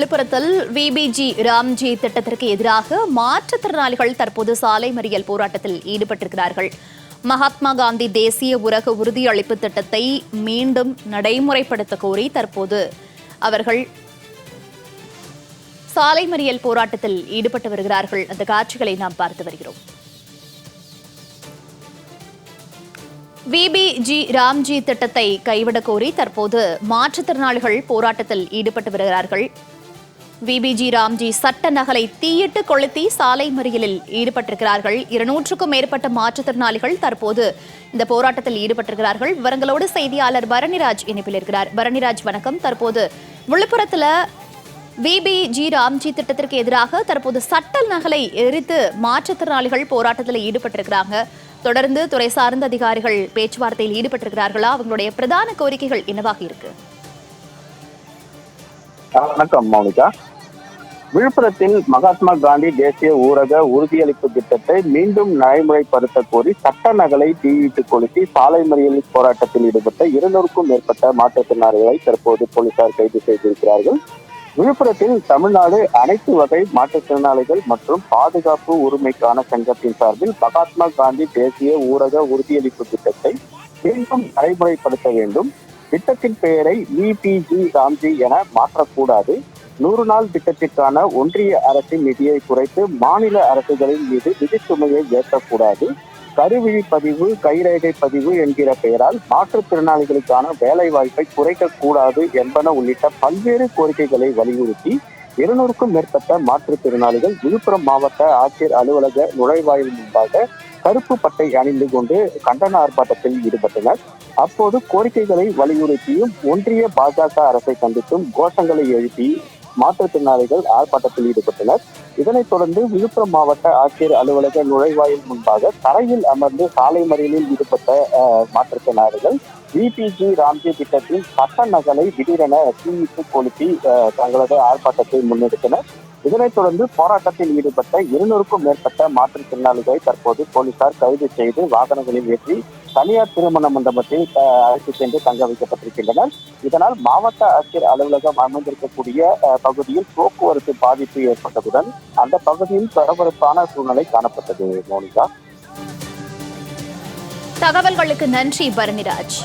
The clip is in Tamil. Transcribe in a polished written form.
விழுப்புரத்தில் விபிஜி ராம்ஜி திட்டத்திற்கு எதிராக மாற்றுத்திறனாளிகள் தற்போது சாலை மறியல் போராட்டத்தில் ஈடுபட்டிருக்கிறார்கள். மகாத்மா காந்தி தேசிய ஊரக உறுதியளிப்பு திட்டத்தை மீண்டும் நடைமுறைப்படுத்த கோரி தற்போது அவர்கள் சாலை மறியல் போராட்டத்தில் ஈடுபட்டு வருகிறார்கள். அந்த காட்சிகளை நாம் பார்த்து வருகிறோம். விபிஜி ராம்ஜி திட்டத்தை கைவிடக் கோரி தற்போது மாற்றுத்திறனாளிகள் போராட்டத்தில் ஈடுபட்டு வருகிறார்கள். விபிஜி ராம்ஜி சட்ட நகலை தீயிட்டு கொளுத்தி சாலை மறியலில் ஈடுபட்டிருக்கிறார்கள். 200க்கும் மேற்பட்ட மாற்றுத்திறனாளிகள் தற்போது இந்த போராட்டத்தில் ஈடுபட்டிருக்கிறார்கள். விவரங்களோடு செய்தியாளர் பரணிராஜ் இணைப்பில் இருக்கிறார். பரணிராஜ், வணக்கம். தற்போது விழுப்புரத்தில் விபிஜி ராம்ஜி திட்டத்திற்கு எதிராக தற்போது சட்ட நகலை எரித்து மாற்றுத்திறனாளிகள் போராட்டத்தில் ஈடுபட்டிருக்கிறாங்க. தொடர்ந்து துறை சார்ந்த அதிகாரிகள் பேச்சுவார்த்தையில் ஈடுபட்டிருக்கிறார்களா? அவங்களுடைய பிரதான கோரிக்கைகள் என்னவாக இருக்கு? வணக்கம் மௌனிகா. விழுப்புரத்தில் மகாத்மா காந்தி தேசிய ஊரக உறுதியளிப்பு திட்டத்தை மீண்டும் நடைமுறைப்படுத்த கோரி சட்ட நகலை தீயிட்டு கொளுத்தி சாலை மறியல் போராட்டத்தில் ஈடுபட்ட 200க்கும் மேற்பட்ட மாற்றுத்திறனாளிகளை தற்போது போலீசார் கைது செய்திருக்கிறார்கள். விழுப்புரத்தில் தமிழ்நாடு அனைத்து வகை மாற்றுத்திறனாளிகள் மற்றும் பாதுகாப்பு உரிமைக்கான சங்கத்தின் சார்பில் மகாத்மா காந்தி தேசிய ஊரக உறுதியளிப்பு திட்டத்தை மீண்டும் நடைமுறைப்படுத்த வேண்டும். திட்டத்தின் பெயரை விபிஜி ராம்ஜி என மாற்றக்கூடாது. 100 நாள் திட்டத்திற்கான ஒன்றிய அரசின் நிதியை குறைத்து மாநில அரசுகளின் மீது நிதி சுமையை ஏற்கக்கூடாது. கருவிழி பதிவு, கைரேகை பதிவு என்கிற பெயரால் மாற்றுத்திறனாளிகளுக்கான வேலை வாய்ப்பை குறைக்கக்கூடாது என்பன உள்ளிட்ட பல்வேறு கோரிக்கைகளை வலியுறுத்தி 200க்கும் மேற்பட்ட மாற்றுத்திறனாளிகள் விழுப்புரம் மாவட்ட ஆட்சியர் அலுவலக நுழைவாயில் முன்பாக கருப்பு பட்டை அணிந்து கொண்டு கண்டன ஆர்ப்பாட்டத்தில் ஈடுபட்டனர். அப்போது கோரிக்கைகளை வலியுறுத்தியும் ஒன்றிய பாஜக அரசை கண்டித்தும் கோஷங்களை எழுப்பி மாற்றுத்திறனாளிகள் ஆர்ப்பாட்டத்தில் ஈடுபட்டனர். இதனைத் தொடர்ந்து விழுப்புரம் மாவட்ட ஆட்சியர் அலுவலக நுழைவாயில் முன்பாக தரையில் அமர்ந்து சாலை மறியலில் ஈடுபட்ட மாற்றுத்திறனாளிகள் விபிஜி ராம்ஜி திட்டத்தின் சட்ட நகலை திடீரென தீயிட்டு கொளுத்தி தங்களது ஆர்ப்பாட்டத்தை முன்னெடுத்தனர். இதனைத் தொடர்ந்து போராட்டத்தில் ஈடுபட்ட 200க்கும் மேற்பட்ட மாற்றுத்திறனாளிகளை தற்போது போலீசார் கைது செய்து வாகனங்களில் ஏற்றி தனியார் திருமண மண்டபத்தில் அழைத்து சென்று தங்க வைக்கப்பட்டிருக்கின்றனர். இதனால் மாவட்ட ஆட்சியர் அலுவலகம் அமைந்திருக்கக்கூடிய பகுதியில் போக்குவரத்து பாதிப்பு ஏற்பட்டதுடன் அந்த பகுதியில் பரபரப்பான சூழ்நிலை காணப்பட்டது. மோனிகா, தகவல்களுக்கு நன்றி பரணிராஜ்.